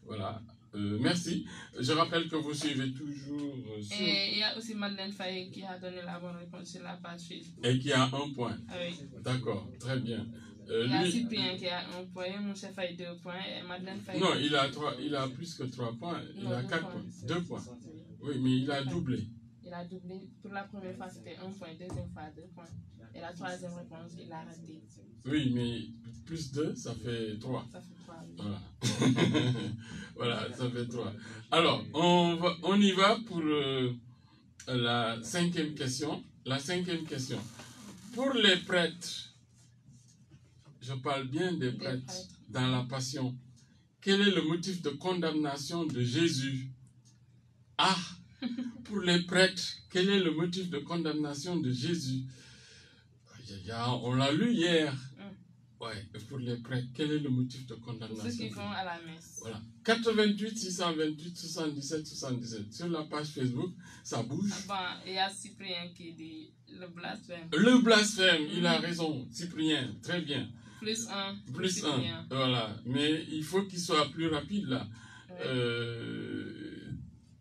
Voilà. Merci. Je rappelle que vous suivez toujours sur... Et il y a aussi Madeleine Faye qui a donné la bonne réponse sur la page Facebook. Et qui a 1 point. Ah oui. D'accord, très bien. Il y a Cyprien qui a 1 point, Monsieur Faye 2 points et Madeleine Faye... Non, il a plus que 3 points. Il a 4 points. 2 points. Oui, mais il a doublé. Il a doublé. Pour la première fois, c'était 1 point, deuxième fois 2 points. Et la 3e réponse, il a raté. Oui, mais plus 2, ça fait 3. Ça fait 3. Oui. Voilà. Voilà, ça fait 3. Alors, on y va pour la 5e question. La 5e question. Pour les prêtres, je parle bien des prêtres dans la Passion, quel est le motif de condamnation de Jésus? Ah, pour les prêtres, quel est le motif de condamnation de Jésus? On l'a lu hier. Ouais, pour les prêtres, quel est le motif de condamnation? Ceux qui vont à la messe. Voilà. 88 628 77 77. Sur la page Facebook, ça bouge. Bon, il y a Cyprien qui dit le blasphème. Le blasphème, il a raison. Cyprien, très bien. Plus 1. Plus 1. Voilà. Mais il faut qu'il soit plus rapide là. Oui.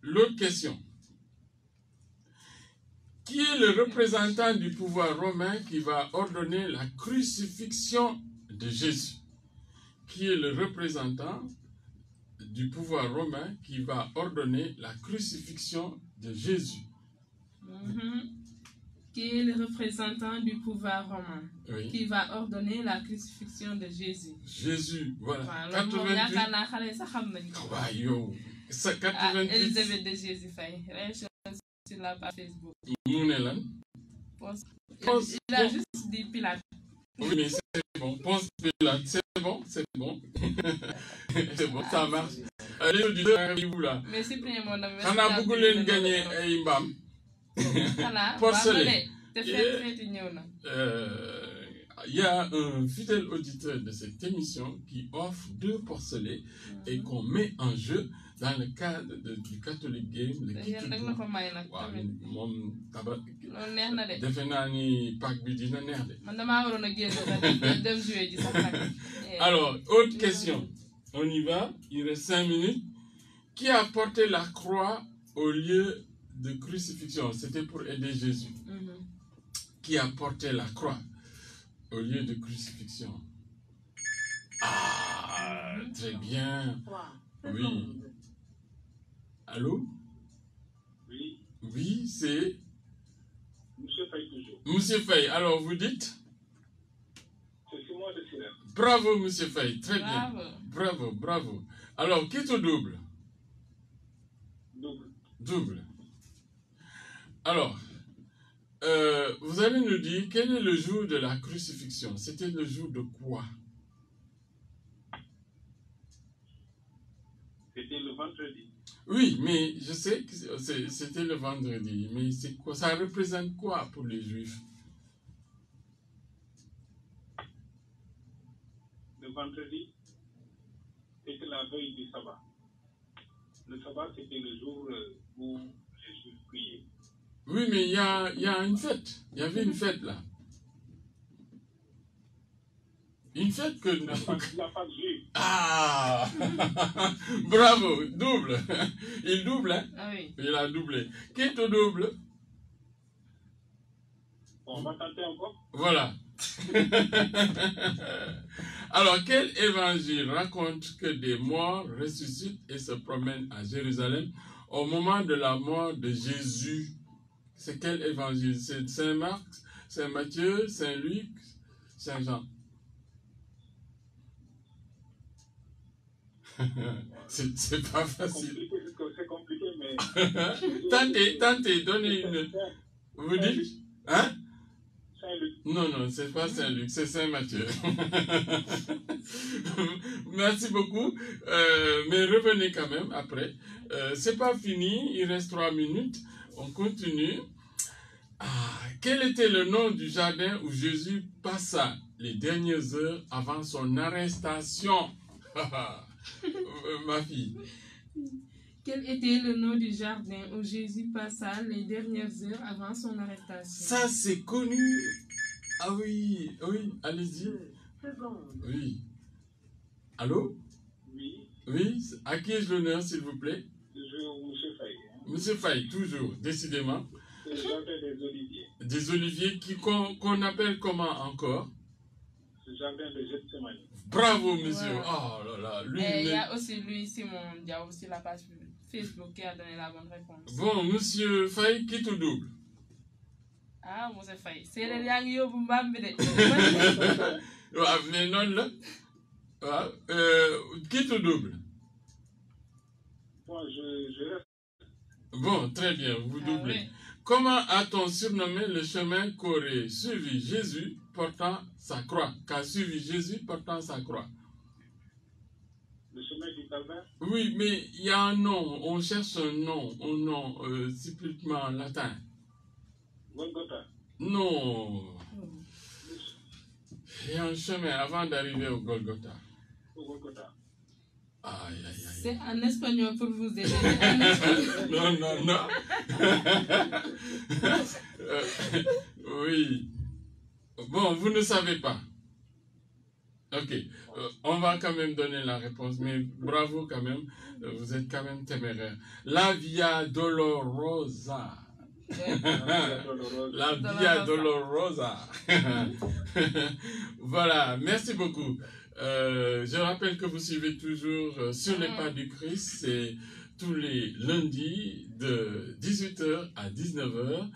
L'autre question. Qui est le représentant du pouvoir romain qui va ordonner la crucifixion de Jésus? Qui est le représentant du pouvoir romain qui va ordonner la crucifixion de Jésus? Qui est le représentant du pouvoir romain qui va ordonner la crucifixion de Jésus? Jésus, voilà. 88. 88. Elisabeth de Jésus Faye. Sur la page Facebook. Il a juste dit Pilate. Oui, mais c'est bon. Ponce Pilate, c'est bon, c'est bon. C'est bon, ça marche. Allez, auditeurs, arrivez-vous là. Mais c'est premier mon nom. On a beaucoup de gagné à Imbam. Porcelet. Il y a un fidèle auditeur de cette émission qui offre 2 porcelets et qu'on met en jeu dans le cadre du Catholic Game. Alors, autre question. On y va. Il reste 5 minutes. Qui a porté la croix au lieu de crucifixion? C'était pour aider Jésus. Qui a porté la croix au lieu de crucifixion? Ah, très bien. Oui. Allô? Oui. Oui, c'est... Monsieur Faye toujours. Monsieur Faye, alors vous dites? C'est Simon de Sirène. Bravo, Monsieur Faye, très bien. Bravo, bravo. Alors, quitte ou double? Double. Double. Alors, vous allez nous dire quel est le jour de la crucifixion? C'était le jour de quoi? C'était le vendredi. Oui, mais je sais que c'était le vendredi. Mais c'est quoi? Ça représente quoi pour les Juifs? Le vendredi, c'était la veille du sabbat. Le sabbat, c'était le jour où les Juifs priaient. Oui, mais il y a une fête. Il y avait une fête là. Une fête que nous... La Pâque juive. Ah bravo, double. Il double, hein? Ah oui. Il a doublé. Qui est au double? Bon, on va tenter encore. Voilà. Alors, quel évangile raconte que des morts ressuscitent et se promènent à Jérusalem au moment de la mort de Jésus? C'est quel évangile? C'est Saint Marc, Saint Matthieu, Saint Luc, Saint Jean? C'est pas facile. C'est compliqué, mais... Tentez, donnez une... Vous dites? Hein? Saint-Luc. Non, c'est pas Saint-Luc, c'est Saint-Matthieu. Merci beaucoup. Mais revenez quand même après. C'est pas fini, il reste 3 minutes. On continue. Quel était le nom du jardin où Jésus passa les dernières heures avant son arrestation? Ma fille. Quel était le nom du jardin où Jésus passa les dernières heures avant son arrestation? Ça, c'est connu. Ah oui, allez-y. Oui. Allô? Oui, Oui, à qui ai-je l'honneur, s'il vous plaît? Monsieur Faye. Monsieur Faye, toujours, décidément. C'est le jardin des Oliviers. Des oliviers qu'on appelle comment encore? Le jardin de Gethsemane. Bravo, monsieur. Ouais. Oh là là, lui, Il y mais... a aussi lui, Simon, il y a aussi la page Facebook qui a donné la bonne réponse. Bon, monsieur Faye, qui tout double? Ah, monsieur Faye. C'est le lien qui est au Mbambe. Mais non, là. Qui tout double? Moi, je reste. Bon, très bien, vous doublez. Oui. Comment a-t-on surnommé le chemin qu'aurait suivi Jésus portant sa croix? Qu'a suivi Jésus portant sa croix? Le chemin du calvaire. Oui, mais il y a un nom, on cherche un nom typiquement latin. Golgotha. Non. Il y a un chemin avant d'arriver au Golgotha. Au Golgotha. Aïe, aïe, aïe. C'est en espagnol pour vous aider. Non. Oui. Bon, vous ne savez pas. Ok. On va quand même donner la réponse, mais bravo quand même. Vous êtes quand même téméraire. La Via Dolorosa. La Via Dolorosa. Voilà, merci beaucoup. Je rappelle que vous suivez toujours Sur les pas du Christ. C'est tous les lundis de 18h à 19h.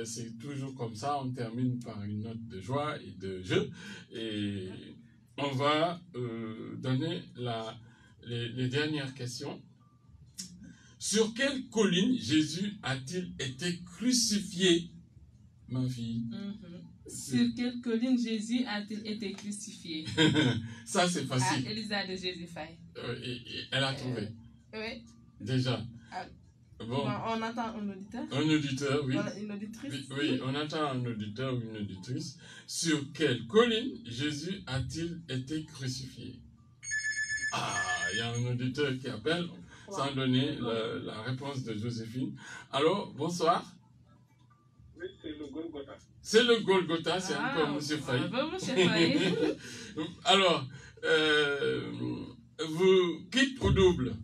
C'est toujours comme ça. On termine par une note de joie et de jeu. Et on va donner les dernières questions. Sur quelle colline Jésus a-t-il été crucifié, ma fille? Sur quelle colline Jésus a-t-il été crucifié? Ça, c'est facile. À Elisa de Jésus Faye. Elle a trouvé. Oui. Déjà. Bon, on attend un auditeur. Un auditeur, oui. Voilà, une auditrice. Oui, on attend un auditeur ou une auditrice. Sur quelle colline Jésus a-t-il été crucifié? Il y a un auditeur qui appelle sans donner la réponse de Joséphine. Alors, bonsoir. Oui, c'est le Golgotha. C'est le Golgotha, c'est encore M. Faye. Monsieur Faye. Alors, vous quittez au double?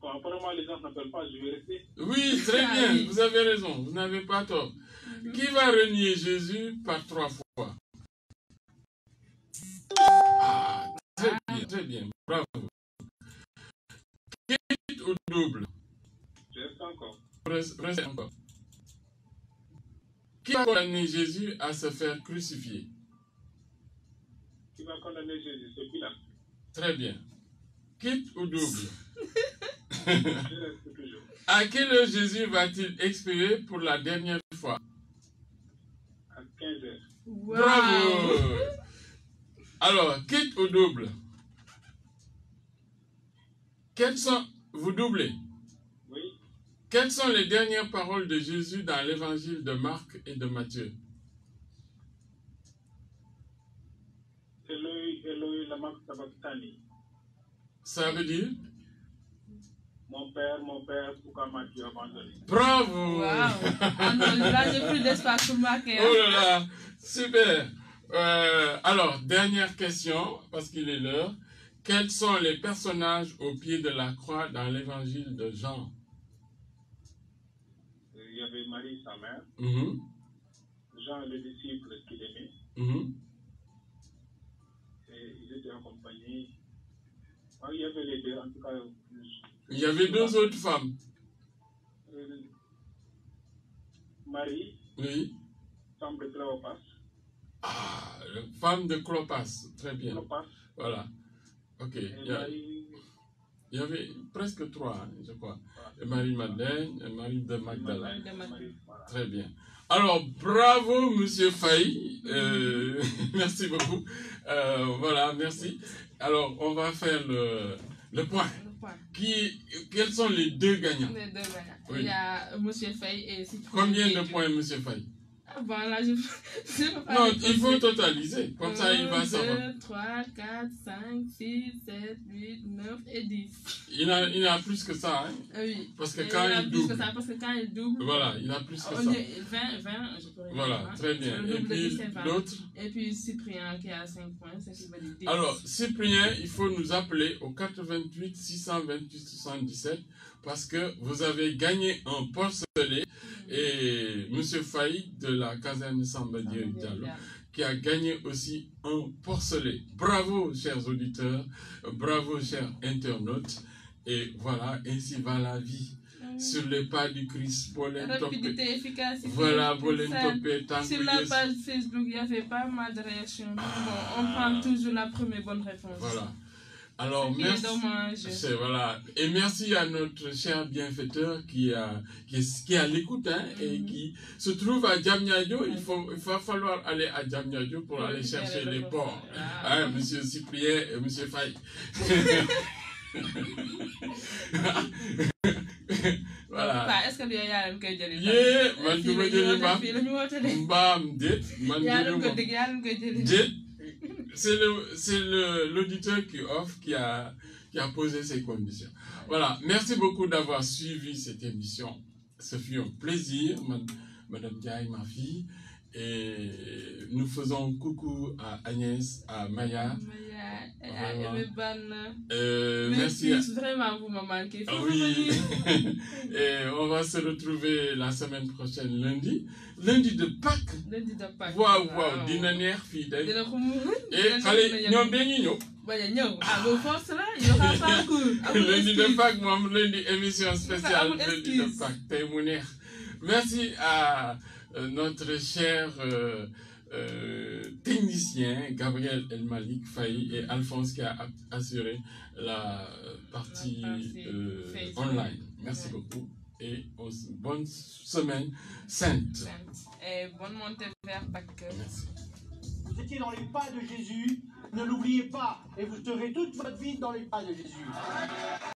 Bon, apparemment, les gens n'appellent pas, je vais rester. Oui, très bien, vous avez raison, vous n'avez pas tort. Qui va renier Jésus par 3 fois? Très bien, bravo. Quitte au double? Je reste encore. Reste encore. Qui va condamner Jésus à se faire crucifier? Qui va condamner Jésus? C'est Pilate. Très bien. Quitte ou double? Je reste toujours. À quelle heure Jésus va-t-il expirer pour la dernière fois? À 15h. Wow. Bravo! Alors, quitte ou double? Vous doublez? Oui. Quelles sont les dernières paroles de Jésus dans l'évangile de Marc et de Matthieu? Eloi, lama sabachthani. Ça veut dire? Mon père, pourquoi m'as-tu abandonné? Bravo! Wow. Ah non, là, j'ai plus d'espace pour marquer. Oh là là, super! Alors, dernière question, parce qu'il est l'heure. Quels sont les personnages au pied de la croix dans l'évangile de Jean? Il y avait Marie, sa mère, Mhm, Jean, le disciple qu'il aimait, mhm. et ils étaient accompagnés. Ah, il y avait les deux, en tout cas. Il y avait deux autres femmes. Marie, Oui. femme de Cléopas. Ah, femme de Clopas. Très bien. Cléopas. Voilà. Ok. Et Marie, Il y avait presque trois, hein, je crois. Et Marie-Madeleine et Marie de Magdala. Marie, voilà. Très bien. Alors, bravo, Monsieur Faye. Merci beaucoup. Voilà, merci. Alors, on va faire le point. Quels sont les deux gagnants? Les deux gagnants. Oui. Il y a M. Faye et Cyprien. Combien de points, Monsieur Faye? Ah bon, là, je peux pas. Non, il faut totaliser. Comme ça, il va savoir. 2, 3, 4, 5, 6, 7, 8, 9 et 10. Il a plus que ça, hein? Oui. Parce que Et quand il a il plus double. que ça, parce que quand il double. Voilà, il a plus que On ça. est 20, je pourrais dire. Voilà, hein. très bien. Le Et double de puis 10, c'est 20. l'autre? Et puis Cyprien qui a 5 points, c'est qui veut dire 10. Alors, Cyprien, il faut nous appeler au 88 628 77 parce que vous avez gagné un porcelet et M. Faye de la caserne Samba Diallo qui a gagné aussi un porcelet. Bravo, chers auditeurs, bravo, chers internautes. Et voilà, ainsi va la vie. Sur les pas du Christ, Rapidité, efficacité. voilà, Sur la page Facebook, il y avait pas mal de réactions. Bon, on prend toujours la première bonne réponse. Voilà. Alors, Ce qui merci. est dommage. Voilà. Et merci à notre cher bienfaiteur qui est à l'écoute hein, et qui se trouve à Diamniadio. Il va falloir aller à Diamniadio pour aller chercher les porcs. Hein, Monsieur Cyprien et Monsieur Faye. Voilà. Est-ce que y a un peu de Yeah, man du ma jëli mbaam déet man déet c'est l'auditeur qui offre qui a posé ces conditions. Voilà, merci beaucoup d'avoir suivi cette émission. Ce fut un plaisir, Madame Diaye, ma fille. Et nous faisons coucou à Agnès, à Maya. Merci. Vraiment, vous m'avez manqué. Oui. Et on va se retrouver la semaine prochaine, lundi. Lundi de Pâques. Waouh, waouh, dina neex fii day. Et xale ñoom dañuy ñëw. Il y aura pas de cours. Lundi de Pâques, moom lundi émission spéciale lundi de Pâques. Tey mu neex. Merci à notre cher technicien Gabriel El Malik Faye et Alphonse qui a assuré la partie online. Merci beaucoup et bonne semaine sainte. Et bonne montée vers Pâques. Merci. Vous étiez dans les pas de Jésus, ne l'oubliez pas, et vous serez toute votre vie dans les pas de Jésus.